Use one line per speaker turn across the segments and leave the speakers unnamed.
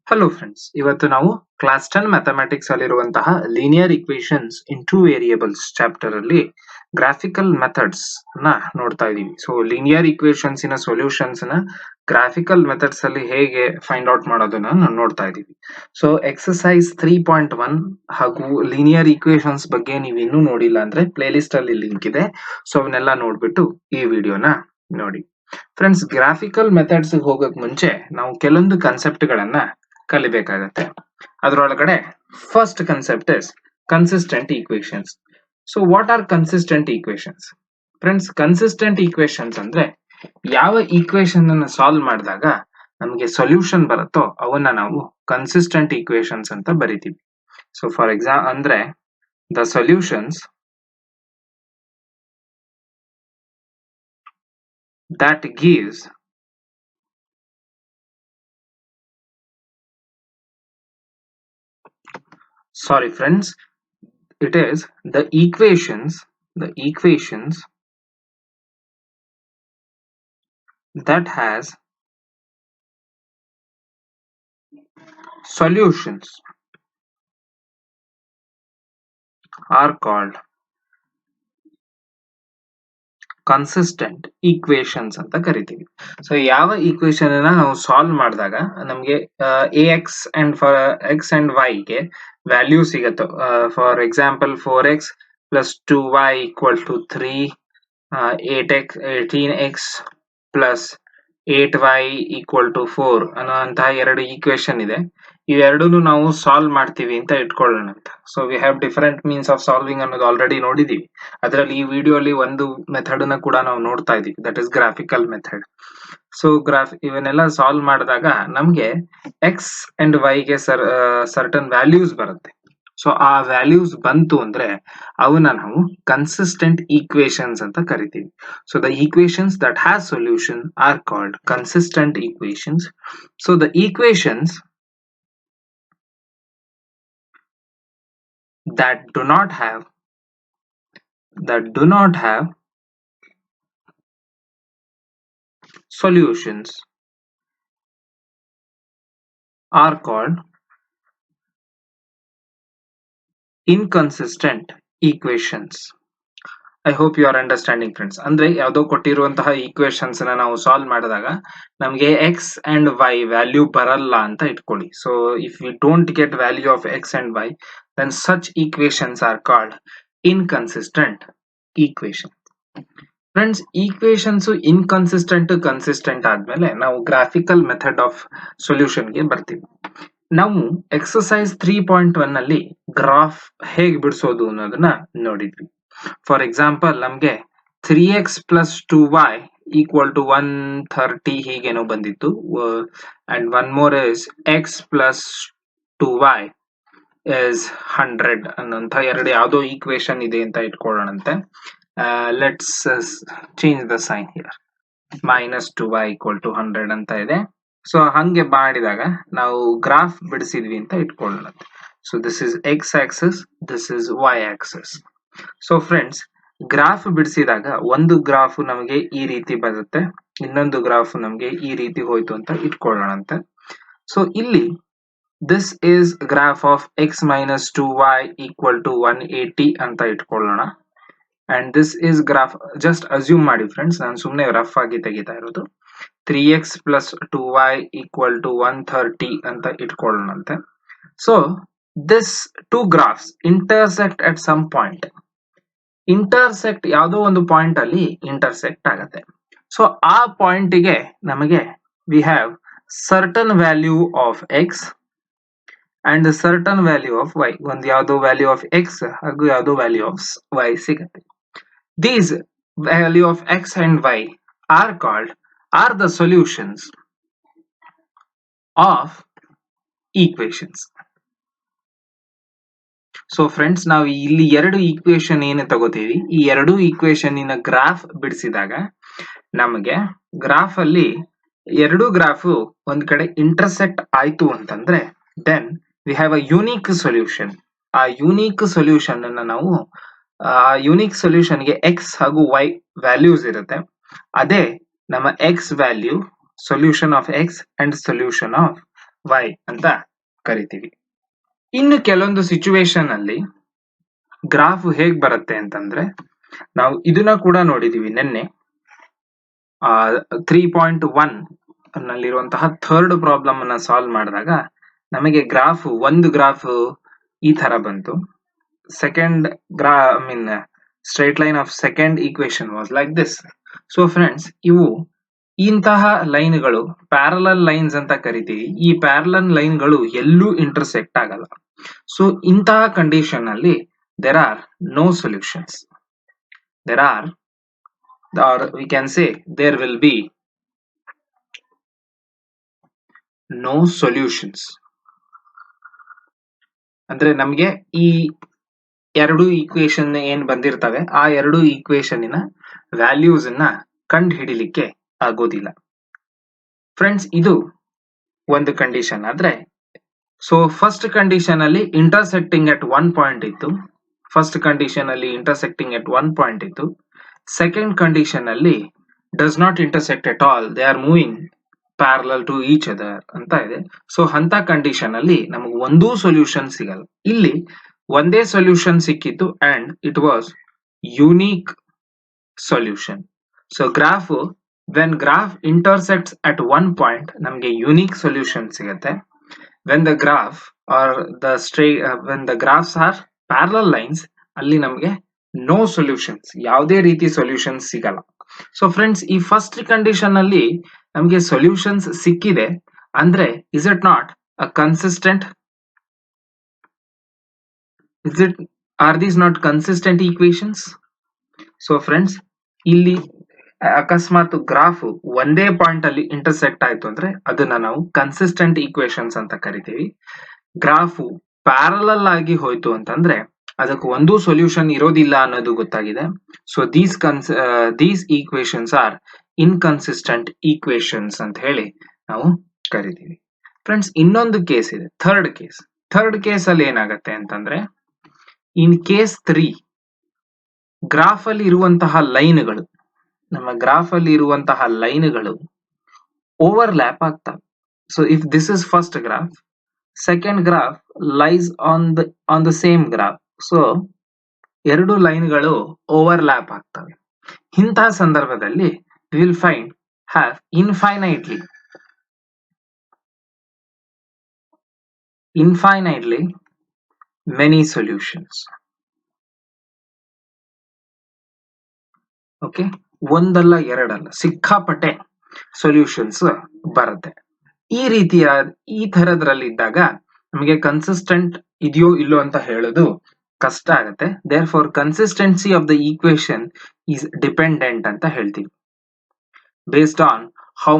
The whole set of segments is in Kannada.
ಹಲೋ ಫ್ರೆಂಡ್ಸ್, ಇವತ್ತು ನಾವು ಕ್ಲಾಸ್ 10 ಮ್ಯಾಥಮೆಟಿಕ್ಸ್ ಅಲ್ಲಿರುವಂತಹ linear equations in two variables chapter ಅಲ್ಲಿ ಗ್ರಾಫಿಕಲ್ ಮೆಥಡ್ಸ್ ನ ನೋಡ್ತಾ ಇದೀವಿ. ಸೊ ಲೀನಿಯರ್ ಇಕ್ವೇಶನ್ಸ್ ಇನ ಸೊಲ್ಯೂಷನ್ಸ್ ನ ಗ್ರಾಫಿಕಲ್ ಮೆಥಡ್ಸ್ ಅಲ್ಲಿ ಹೇಗೆ ಫೈಂಡ್ ಔಟ್ ಮಾಡೋದನ್ನ ನಾವು ನೋಡ್ತಾ ಇದೀವಿ. ಸೊ ಎಕ್ಸರ್ಸೈಸ್ 3.1 ಹಾಗೂ ಲೀನಿಯರ್ ಇಕ್ವೇಶನ್ಸ್ ಬಗ್ಗೆ ನೀವು ಇನ್ನೂ ನೋಡಿಲ್ಲ ಅಂದ್ರೆ ಪ್ಲೇ ಲಿಸ್ಟ್ ಅಲ್ಲಿ ಲಿಂಕ್ ಇದೆ. ಸೊ ಅವನ್ನೆಲ್ಲ ನೋಡ್ಬಿಟ್ಟು ಈ ವಿಡಿಯೋನ ನೋಡಿ. ಫ್ರೆಂಡ್ಸ್, ಗ್ರಾಫಿಕಲ್ ಮೆಥಡ್ಸ್ ಹೋಗಕ್ ಮುಂಚೆ ನಾವು ಕೆಲವೊಂದು ಕಾನ್ಸೆಪ್ಟ್ ಗಳನ್ನ ಕಲಿಬೇಕಾಗತ್ತೆ. ಅದರೊಳಗಡೆ first concept is consistent equations. So what are consistent equations? Friends, consistent equations ಅಂದ್ರೆ ಯಾವ ಈಕ್ವೇಶನ್ ಅನ್ನು ಸಾಲ್ವ್ ಮಾಡಿದಾಗ ನಮಗೆ ಸೊಲ್ಯೂಷನ್ ಬರುತ್ತೋ ಅವನ್ನ ನಾವು ಕನ್ಸಿಸ್ಟೆಂಟ್ ಈಕ್ವೇಶನ್ಸ್ ಅಂತ ಬರಿತೀವಿ. ಸೊ ಫಾರ್ ಎಕ್ಸಾಂಪಲ್ ಅಂದ್ರೆ the solutions that gives sorry friends, it is the equations that has solutions are called consistent equations ಅಂತ ಕರಿತೀವಿ. ಸೊ ಯಾವ ಈಕ್ವೇಶನ್ ಅನ್ನ ನಾವು ಸಾಲ್ವ್ ಮಾಡಿದಾಗ ನಮಗೆ x and for x and y ಗೆ ವ್ಯಾಲ್ಯೂ ಸಿಗತ್ತೋ, for example 4x plus 2y equal to 3, 18x plus 8y equal to 4 ಅನ್ನುವಂತಹ ಎರಡು ಈಕ್ವೇಶನ್ ಇದೆ. ಇವೆರಡನ್ನು ನಾವು ಸಾಲ್ವ್ ಮಾಡ್ತೀವಿ ಅಂತ ಇಟ್ಕೊಳ್ಳೋಣ ಅಂತ. So we have different means of solving ಅನ್ನೋದು ಆಲ್ರೆಡಿ ನೋಡಿದೀವಿ. ಅದರಲ್ಲಿ ಈ ವಿಡಿಯೋಲಿ ಒಂದು ಮೆಥಡ್ ನ ಕೂಡ ನಾವು ನೋಡ್ತಾ ಇದೀವಿ, that is graphical method. So ಇವನ್ನೆಲ್ಲ ಸಾಲ್ವ್ ಮಾಡಿದಾಗ ನಮ್ಗೆ ಎಕ್ಸ್ ಅಂಡ್ ವೈ ಗೆ ಸರ್ಟನ್ ವ್ಯಾಲ್ಯೂಸ್ ಬರುತ್ತೆ. ಸೊ ಆ ವ್ಯಾಲ್ಯೂಸ್ ಬಂತು ಅಂದ್ರೆ ಅವನ್ನ ನಾವು ಕನ್ಸಿಸ್ಟೆಂಟ್ ಈಕ್ವೇಶನ್ಸ್ ಅಂತ ಕರಿತೀವಿ. So the equations that has solution are called consistent equations. So the equations that do not have solutions are called inconsistent equations. I hope you are understanding friends. ಅಂದ್ರೆ ಯಾವುದೋ ಕೊಟ್ಟಿರುವಂತಹ ಈಕ್ವೇಶನ್ಸ್ ನ ನಾವು ಸಾಲ್ವ್ ಮಾಡಿದಾಗ ನಮಗೆ ಎಕ್ಸ್ ಅಂಡ್ ವೈ ವ್ಯಾಲ್ಯೂ ಬರಲ್ಲ ಅಂತ ಇಟ್ಕೊಳ್ಳಿ. So if we don't get value of x and y, then such equations are called inconsistent equation. Friends, equations inconsistent consistent ಆದ್ಮೇಲೆ ನಾವು ಗ್ರಾಫಿಕಲ್ ಮೆಥಡ್ ಆಫ್ ಸೊಲ್ಯೂಷನ್ ಗೆ ಬರ್ತೀವಿ. ನಾವು ಎಕ್ಸರ್ಸೈಸ್ 3.1 ಅಲ್ಲಿ ಗ್ರಾಫ್ ಹೇಗೆ ಬಿಡಿಸೋದು ಅನ್ನೋದನ್ನ ನೋಡಿದ್ವಿ. ಫಾರ್ ಎಕ್ಸಾಂಪಲ್ ನಮ್ಗೆ 3x plus 2y equal to 130 ಹೀಗೇನೋ ಬಂದಿತ್ತು, and one more is x plus 2y is 100 ಅನ್ನೋಂಥ ಎರಡು ಯಾವುದೋ ಈಕ್ವೇಶನ್ ಇದೆ ಅಂತ ಇಟ್ಕೊಳ್ಳೋಣಂತೆ. Let's change the sign here. Minus 2y equal to 100 ಅಂತ ಇದೆ. ಸೊ ಹಂಗೆ ಮಾಡಿದಾಗ ನಾವು ಗ್ರಾಫ್ ಬಿಡಿಸಿದ್ವಿ ಅಂತ ಇಟ್ಕೊಳ್ಳೋಣಂತೆ. So this is x axis, this is y axis. So friends, graph ಬಿಡಿಸಿದಾಗ ಒಂದು ಗ್ರಾಫ್ ನಮಗೆ ಈ ರೀತಿ ಬರುತ್ತೆ, ಇನ್ನೊಂದು ಗ್ರಾಫ್ ನಮಗೆ ಈ ರೀತಿ ಹೋಯ್ತು ಅಂತ ಇಟ್ಕೊಳ್ಳೋಣಂತೆ. ಸೊ ಇಲ್ಲಿ this is graph of x minus 2y equal to 180 ಅಂತ ಇಟ್ಕೊಳ್ಳೋಣ. and this is graph, just assume ಮಾಡಿ ಫ್ರೆಂಡ್ಸ್, ನಾನು ಸುಮ್ಮನೆ ರಫ್ ಆಗಿ ತೆಗಿತಾ ಇರೋದು. 3x plus 2y equal to 130 ಅಂತ ಇಟ್ಕೊಳ್ಳೋಣಂತೆ. So this two graphs intersect at some point. intersect ಯಾವುದೋ ಒಂದು ಪಾಯಿಂಟ್ ಅಲ್ಲಿ intersect ಆಗತ್ತೆ. ಸೊ ಆ ಪಾಯಿಂಟಿಗೆ ನಮಗೆ we have certain value of x and a certain value of y. ಒಂದು ಯಾವುದೋ ವ್ಯಾಲ್ಯೂ ಆಫ್ x ಹಾಗೂ ಯಾವುದೋ ವ್ಯಾಲ್ಯೂ ಆಫ್ y ಸಿಗುತ್ತೆ. These value of x and y are the solutions of equations. So friends, ನಾವು ಇಲ್ಲಿ ಎರಡು ಈಕ್ವೇಶನ್ ಏನು ತಗೋತೀವಿ, ಈ ಎರಡು ಈಕ್ವೇಶನ್ ಇನ ಗ್ರಾಫ್ ಬಿಡಿಸಿದಾಗ ನಮಗೆ ಗ್ರಾಫ್ ಅಲ್ಲಿ ಎರಡು ಗ್ರಾಫ್ ಒಂದ್ ಕಡೆ ಇಂಟರ್ಸೆಕ್ಟ್ ಆಯ್ತು ಅಂತಂದ್ರೆ then we have a unique solution. ಆ ಯೂನಿಕ್ ಸೊಲ್ಯೂಷನ್ ಅನ್ನ ನಾವು ಯೂನಿಕ್ ಸೊಲ್ಯೂಷನ್ ಗೆ ಎಕ್ಸ್ ಹಾಗೂ ವೈ ವ್ಯಾಲ್ಯೂಸ್ ಇರುತ್ತೆ. ಅದೇ ನಮ್ಮ x value, solution of x and solution of y ಅಂತ ಕರಿತೀವಿ. ಇನ್ನು ಕೆಲವೊಂದು ಸಿಚುವೇಶನ್ ಅಲ್ಲಿ ಗ್ರಾಫ್ ಹೇಗ್ ಬರುತ್ತೆ ಅಂತಂದ್ರೆ, ನಾವು ಇದನ್ನ ಕೂಡ ನೋಡಿದೀವಿ ನಿನ್ನೆ 3.1 ನಲ್ಲಿರುವಂತಹ ಥರ್ಡ್ ಪ್ರಾಬ್ಲಮ್ ಅನ್ನ ಸಾಲ್ವ್ ಮಾಡಿದಾಗ ನಮಗೆ ಒಂದು ಗ್ರಾಫ್ ಈ ತರ ಬಂತು. Second straight line of second equation was like this. So friends, ಇಂತಹ ಲೈನ್ಗಳು ಪ್ಯಾರಲಲ್ ಲೈನ್ಸ್ ಅಂತ ಕರಿತೀವಿ. ಈ ಪ್ಯಾರಲಲ್ ಲೈನ್ಗಳು ಎಲ್ಲೂ ಇಂಟರ್ಸೆಕ್ಟ್ ಆಗಲ್ಲ. ಸೊ ಇಂತಹ ಕಂಡೀಷನ್ ಅಲ್ಲಿ there are no solutions. Or we can say there will be no solutions. ಅಂದ್ರೆ ನಮಗೆ ಈ ಎರಡು ಈಕ್ವೇಶನ್ ಏನ್ ಬಂದಿರ್ತವೆ ಆ ಎರಡು ಈಕ್ವೇಶನ್ ವ್ಯಾಲ್ಯೂಸ್ ಅನ್ನ ಕಂಡು ಹಿಡಿಲಿಕ್ಕೆ ಆಗೋದಿಲ್ಲ. ಫ್ರೆಂಡ್ಸ್, ಇದು ಒಂದು ಕಂಡೀಷನ್ ಆದ್ರೆ, ಸೊ ಫಸ್ಟ್ ಕಂಡೀಷನ್ ಅಲ್ಲಿ ಇಂಟರ್ಸೆಕ್ಟಿಂಗ್ ಅಟ್ ಒನ್ ಪಾಯಿಂಟ್ ಇತ್ತು. ಸೆಕೆಂಡ್ ಕಂಡೀಷನ್ ಅಲ್ಲಿ does not intersect at all, they are moving parallel to each other ಅಂತ ಇದೆ. ಸೊ ಅಂತ ಕಂಡೀಷನ್ ಅಲ್ಲಿ ನಮಗೆ ಒಂದೂ ಸೊಲ್ಯೂಷನ್ ಸಿಗಲ್ಲ. ಇಲ್ಲಿ ಒಂದೇ ಸೊಲ್ಯೂಷನ್ ಸಿಕ್ಕಿತ್ತು and it was unique solution. So when graph intersects at one point ನಮಗೆ ಯುನೀಕ್ ಸೊಲ್ಯೂಷನ್ ಸಿಗುತ್ತೆ. when the graphs are parallel lines ಅಲ್ಲಿ ನಮಗೆ ನೋ ಸೊಲ್ಯೂಷನ್ಸ್, ಯಾವುದೇ ರೀತಿ ಸೊಲ್ಯೂಷನ್ಸ್ ಸಿಗಲ್ಲ. ಸೊ ಫ್ರೆಂಡ್ಸ್, ಈ ಫಸ್ಟ್ ಕಂಡೀಷನ್ ಅಲ್ಲಿ ನಮಗೆ ಸೊಲ್ಯೂಷನ್ಸ್ ಸಿಕ್ಕಿದೆ ಅಂದ್ರೆ is it not a consistent? Are these not consistent equations? So friends, ಇಲ್ಲಿ ಅಕಸ್ಮಾತ್ ಗ್ರಾಫ್ ಒಂದೇ ಪಾಯಿಂಟ್ ಅಲ್ಲಿ ಇಂಟರ್ಸೆಕ್ಟ್ ಆಯ್ತು ಅಂದ್ರೆ ಅದನ್ನ ನಾವು ಕನ್ಸಿಸ್ಟೆಂಟ್ ಈಕ್ವೇಶನ್ಸ್ ಅಂತ ಕರಿತೀವಿ. ಗ್ರಾಫ್ ಪ್ಯಾರಲಲ್ ಆಗಿ ಹೋಯ್ತು ಅಂತಂದ್ರೆ ಅದಕ್ಕೆ ಒಂದೂ ಸೊಲ್ಯೂಷನ್ ಇರೋದಿಲ್ಲ ಅನ್ನೋದು ಗೊತ್ತಾಗಿದೆ. So these equations are inconsistent equations ಅಂತ ಹೇಳಿ ನಾವು ಕರಿತೀವಿ. ಫ್ರೆಂಡ್ಸ್, ಇನ್ನೊಂದು ಕೇಸ್ ಇದೆ, ಥರ್ಡ್ ಕೇಸ್ ಅಲ್ಲಿ ಏನಾಗತ್ತೆ ಅಂತಂದ್ರೆ, ಇನ್ ಕೇಸ್ 3 ಗ್ರಾಫ್ ಅಲ್ಲಿ ಇರುವಂತಹ ಲೈನ್ಗಳು ಓವರ್ಲ್ಯಾಪ್ ಆಗ್ತವೆ. So if this is first graph, second graph lies on the same graph. So ಎರಡು ಲೈನ್ಗಳು ಓವರ್ಲ್ಯಾಪ್ ಆಗ್ತವೆ. ಇಂತಹ ಸಂದರ್ಭದಲ್ಲಿ we will have infinitely many solutions. Okay, ಒಂದಲ್ಲ ಎರಡಲ್ಲ, ಸಿಕ್ಕಾಪಟ್ಟೆ ಸೊಲ್ಯೂಷನ್ಸ್ ಬರುತ್ತೆ. ಈ ತರದ್ರಲ್ಲಿದ್ದಾಗ ನಮಗೆ ಕನ್ಸಿಸ್ಟೆಂಟ್ ಇದೆಯೋ ಇಲ್ಲೋ ಅಂತ ಹೇಳೋದು ಕಷ್ಟ ಆಗುತ್ತೆ. Therefore consistency of the equation is dependent ಅಂತ ಹೇಳ್ತೀವಿ. Based on how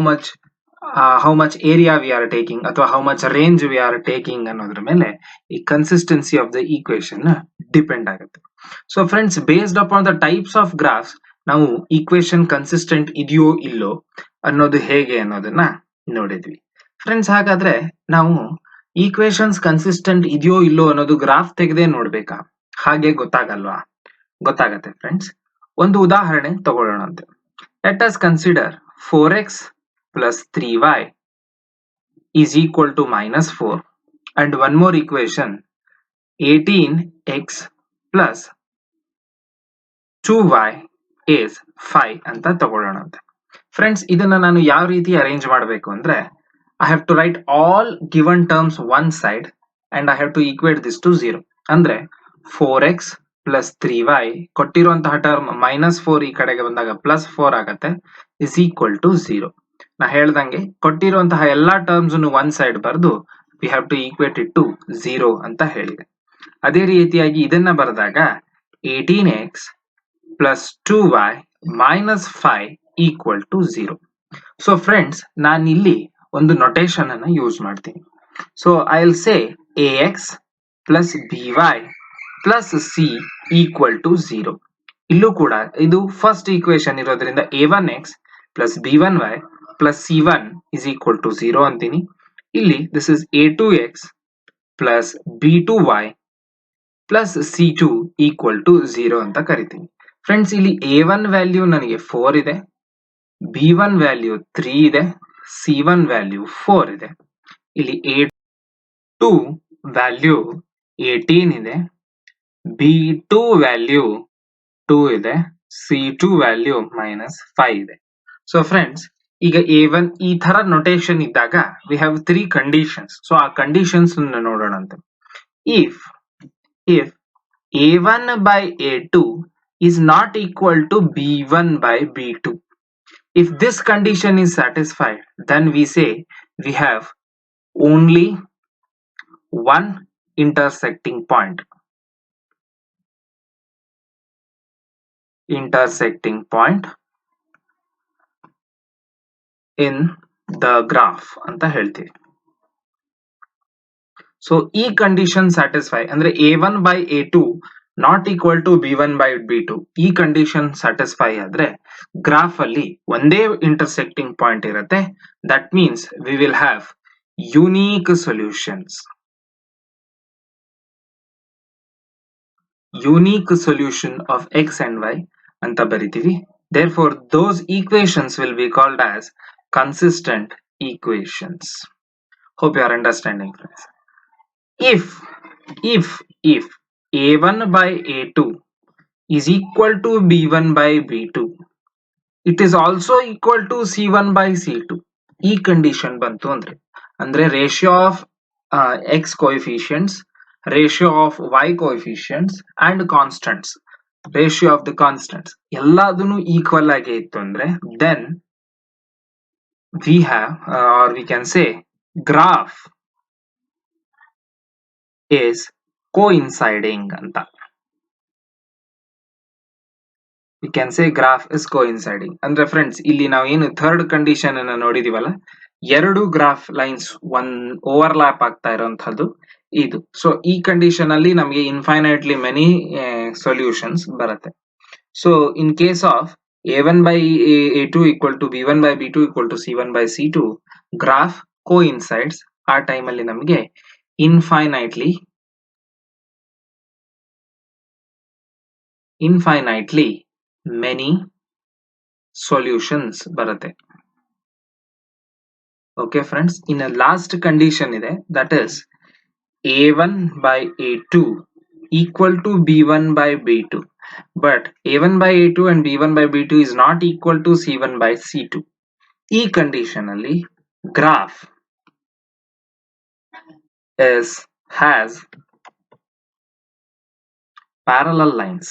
much area we are taking ಅಥವಾ how much range we are taking ಅನ್ನೋದ್ರ ಮೇಲೆ ಈ consistency of the equation depend ಆಗುತ್ತೆ. So friends, based upon the types of graphs ನಾವು ಈಕ್ವೇಶನ್ ಕನ್ಸಿಸ್ಟೆಂಟ್ ಇದೆಯೋ ಇಲ್ಲೋ ಅನ್ನೋದು ಹೇಗೆ ಅನ್ನೋದನ್ನ ನೋಡಿದ್ವಿ. ಫ್ರೆಂಡ್ಸ್, ಹಾಗಾದ್ರೆ ನಾವು ಈಕ್ವೇಶನ್ಸ್ ಕನ್ಸಿಸ್ಟೆಂಟ್ ಇದೆಯೋ ಇಲ್ಲೋ ಅನ್ನೋದು ಗ್ರಾಫ್ ತೆಗೆದೇ ನೋಡ್ಬೇಕಾ? ಹಾಗೆ ಗೊತ್ತಾಗಲ್ವಾ? ಗೊತ್ತಾಗತ್ತೆ ಫ್ರೆಂಡ್ಸ್. ಒಂದು ಉದಾಹರಣೆ ತಗೊಳ್ಳೋಣಂತೆ. Let us consider 4x plus 3y is equal to -4 and one more equation 18x plus 2y is 5 ಅಂತ ತಗೊಳ್ಳೋಣಂತೆ. ಫ್ರೆಂಡ್ಸ್, ಇದನ್ನ ನಾನು ಯಾವ ರೀತಿ ಅರೇಂಜ್ ಮಾಡಬೇಕು ಅಂದ್ರೆ, I have to write all given terms one side and I have to equate this to 0. ಅಂದ್ರೆ 4x plus 3y ಕೊಟ್ಟಿರುವಂತಹ ಟರ್ಮ್ -4 ಈ ಕಡೆಗೆ ಬಂದಾಗ +4 ಆಗತ್ತೆ, is equal to 0. ನಾ ಹೇಳ್ದಂಗೆ ಕೊಟ್ಟಿರುವಂತಹ ಎಲ್ಲಾ ಟರ್ಮ್ಸ್ ಒನ್ ಸೈಡ್ ಬರೆದು we have to equate it to 0 ಅಂತ ಹೇಳಿದೆ. ಅದೇ ರೀತಿಯಾಗಿ ಇದನ್ನ ಬರೆದಾಗ 18x plus 2y minus 5 equal to 0. So friends, ನಾನಿಲ್ಲಿ ಒಂದು ನೊಟೇಷನ್ ಅನ್ನ ಯೂಸ್ ಮಾಡ್ತೀನಿ. So I will say ax plus by plus c equal to 0. ಇಲ್ಲೂ ಕೂಡ ಇದು ಫಸ್ಟ್ ಈಕ್ವೇಶನ್ ಇರೋದ್ರಿಂದ a1x plus b1y plus c1 is equal to 0 ಅಂತೀನಿ. ಇಲ್ಲಿ this is a2x plus b2y plus c2 equal to 0 ಅಂತ ಕರಿತೀನಿ. ಫ್ರೆಂಡ್ಸ್, ಇಲ್ಲಿ a1 ವ್ಯಾಲ್ಯೂ ನನಗೆ 4 ಇದೆ, b1 ವ್ಯಾಲ್ಯೂ 3 ಇದೆ, c1 ವ್ಯಾಲ್ಯೂ 4 ಇದೆ. ಇಲ್ಲಿ A2 ವ್ಯಾಲ್ಯೂ 18 ಇದೆ, B2 ವ್ಯಾಲ್ಯೂ 2 ಇದೆ, C2 ವ್ಯಾಲ್ಯೂ -5 ಇದೆ. ಸೊ ಫ್ರೆಂಡ್ಸ್, ಈಗ A1 ಈ ತರ ನೊಟೇಷನ್ ಇದ್ದಾಗ ವಿ ಹ್ಯಾವ್ 3 ಕಂಡೀಷನ್ಸ್. ಸೊ ಆ ಕಂಡೀಷನ್ಸ್ ನೋಡೋಣ ಅಂತ. If A1 by A2 is not equal to B1 by B2. If this condition is satisfied, then we say we have only one intersecting point. In the graph ಅಂತ ಹೇಳ್ತೀವಿ. ಸೊ ಈ ಕಂಡೀಷನ್ ಸ್ಯಾಟಿಸ್ಫೈ ಅಂದ್ರೆ A1 by A2 not equal to B1 by B2 ಈ ಕಂಡೀಷನ್ ಸ್ಯಾಟಿಸ್ಫೈ ಆದ್ರೆ ಗ್ರಾಫ್ ಅಲ್ಲಿ ಒಂದೇ ಇಂಟರ್ಸೆಕ್ಟಿಂಗ್ ಪಾಯಿಂಟ್ ಇರುತ್ತೆ. That means we will have unique solutions. Unique solution of X and Y ಅಂತ ಬರಿತೀವಿ. Therefore, those equations will be called as consistent equations. Hope you are understanding, friends. If A1 by A2 is equal to B1 by B2, it is also equal to C1 by C2. ಈ ಕಂಡೀಷನ್ ಬಂತು ಅಂದ್ರೆ ratio of X coefficients, ratio of Y coefficients and constants, ratio of the constants ಎಲ್ಲದನ್ನು ಈಕ್ವಲ್ ಆಗಿ ಇತ್ತು ಅಂದ್ರೆ then we have or we can say graph is coinciding ಅಂತ. We can say graph is coinciding ಅಂದ್ರೆ ಫ್ರೆಂಡ್ಸ್, ಇಲ್ಲಿ ನಾವು ಏನು ಥರ್ಡ್ ಕಂಡೀಷನ್ ಅನ್ನ ನೋಡಿದೀವಲ್ಲ, ಎರಡು ಗ್ರಾಫ್ ಲೈನ್ಸ್ ಓವರ್ಲ್ಯಾಪ್ ಆಗ್ತಾ ಇರುವಂತದ್ದು ಇದು. ಸೊ ಈ ಕಂಡೀಷನ್ ಅಲ್ಲಿ ನಮಗೆ ಇನ್ಫೈನೈಟ್ಲಿ ಮೆನಿ ಸೊಲ್ಯೂಷನ್ಸ್ ಬರುತ್ತೆ. So in case of A1 by A2 equal to B1 by B2 equal to C1 by C2, graph coincides. ಆ ಟೈಮ್ ಅಲ್ಲಿ ನಮಗೆ infinitely many solutions ಬರುತ್ತೆ. Okay friends, in a last condition ಇದೆ, that is A1 by A2 equal to B1 by B2, but A1 by A2 and B1 by B2 is not equal to C1 by C2. ಈ condition ಅಲ್ಲಿ graph has parallel lines.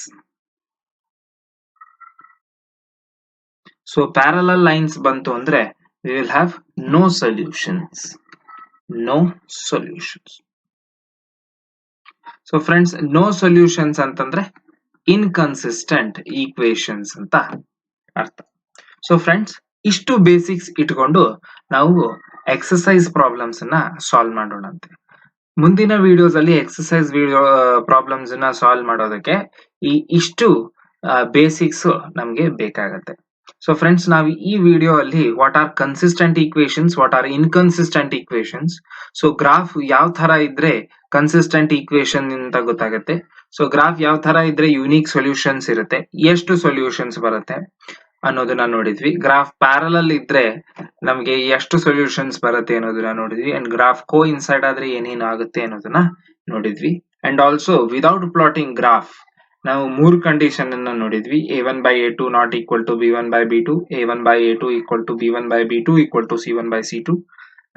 So parallel lines ಬಂತು ಅಂದ್ರೆ we will have no solutions. So friends, no solutions ಅಂತಂದ್ರೆ inconsistent equations ಅಂತ ಅರ್ಥ. So friends, ಇಷ್ಟು ಬೇಸಿಕ್ಸ್ ಇಟ್ಕೊಂಡು ನಾವು ಎಕ್ಸರ್ಸೈಸ್ ಪ್ರಾಬ್ಲಮ್ಸ್ ಅನ್ನ ಸಾಲ್ವ್ ಮಾಡೋಣಂತೆ. ಮುಂದಿನ ವಿಡಿಯೋಸ್ ಅಲ್ಲಿ ಎಕ್ಸರ್ಸೈಸ್ ಪ್ರಾಬ್ಲಮ್ಸ್ ಅನ್ನ ಸಾಲ್ವ್ ಮಾಡೋದಕ್ಕೆ ಇಷ್ಟು ಬೇಸಿಕ್ಸ್ ನಮ್ಗೆ ಬೇಕಾಗತ್ತೆ. ಸೊ ಫ್ರೆಂಡ್ಸ್, ನಾವು ಈ ವಿಡಿಯೋ ಅಲ್ಲಿ what are consistent equations, what are inconsistent equations, so graph ಯಾವ ತರ ಇದ್ರೆ ಕನ್ಸಿಸ್ಟೆಂಟ್ ಈಕ್ವೇಶನ್ ಅಂತ ಗೊತ್ತಾಗುತ್ತೆ. ಸೊ ಗ್ರಾಫ್ ಯಾವ ತರ ಇದ್ರೆ ಯುನೀಕ್ ಸೊಲ್ಯೂಷನ್ಸ್ ಇರುತ್ತೆ, ಎಷ್ಟು ಸೊಲ್ಯೂಷನ್ಸ್ ಬರುತ್ತೆ ಅನ್ನೋದನ್ನ ನೋಡಿದ್ವಿ. ಗ್ರಾಫ್ ಪ್ಯಾರಲಲ್ ಇದ್ರೆ ನಮ್ಗೆ ಎಷ್ಟು ಸೊಲ್ಯೂಷನ್ಸ್ ಬರುತ್ತೆ ಅನ್ನೋದನ್ನ ನೋಡಿದ್ವಿ. ಅಂಡ್ ಗ್ರಾಫ್ ಕೋ ಇನ್ಸೈಡ್ ಆದ್ರೆ ಏನೇನ್ ಆಗುತ್ತೆ ಅನ್ನೋದನ್ನ ನೋಡಿದ್ವಿ. And also without plotting graph ನಾವು 3 ಕಂಡೀಷನ್ ಅನ್ನ ನೋಡಿದ್ವಿ. A1 by A2 not equal to B1 by B2, A1 by A2 equal to B1 by B2 equal to C1 by C2,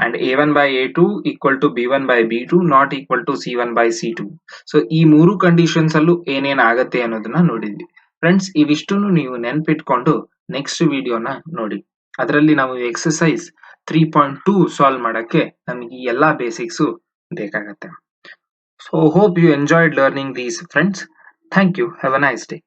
and A1 by A2 equal to B1 by B2 not equal to C1 by C2. So ಈ 3 ಕಂಡೀಷನ್ಸ್ ಅಲ್ಲೂ ಏನೇನ್ ಆಗತ್ತೆ ಅನ್ನೋದನ್ನ ನೋಡಿದ್ವಿ. ಫ್ರೆಂಡ್ಸ್, ಇವಿಷ್ಟನ್ನು ನೀವು ನೆನ್ಪಿಟ್ಕೊಂಡು ನೆಕ್ಸ್ಟ್ ವಿಡಿಯೋನ ನೋಡಿ. ಅದರಲ್ಲಿ ನಾವು ಎಕ್ಸರ್ಸೈಸ್ 3.2 ಸಾಲ್ವ್ ಮಾಡಕ್ಕೆ ನಮಗೆ ಎಲ್ಲಾ ಬೇಸಿಕ್ಸ್ ಬೇಕಾಗತ್ತೆ. So hope you enjoyed learning these, friends. Thank you. Have a nice day.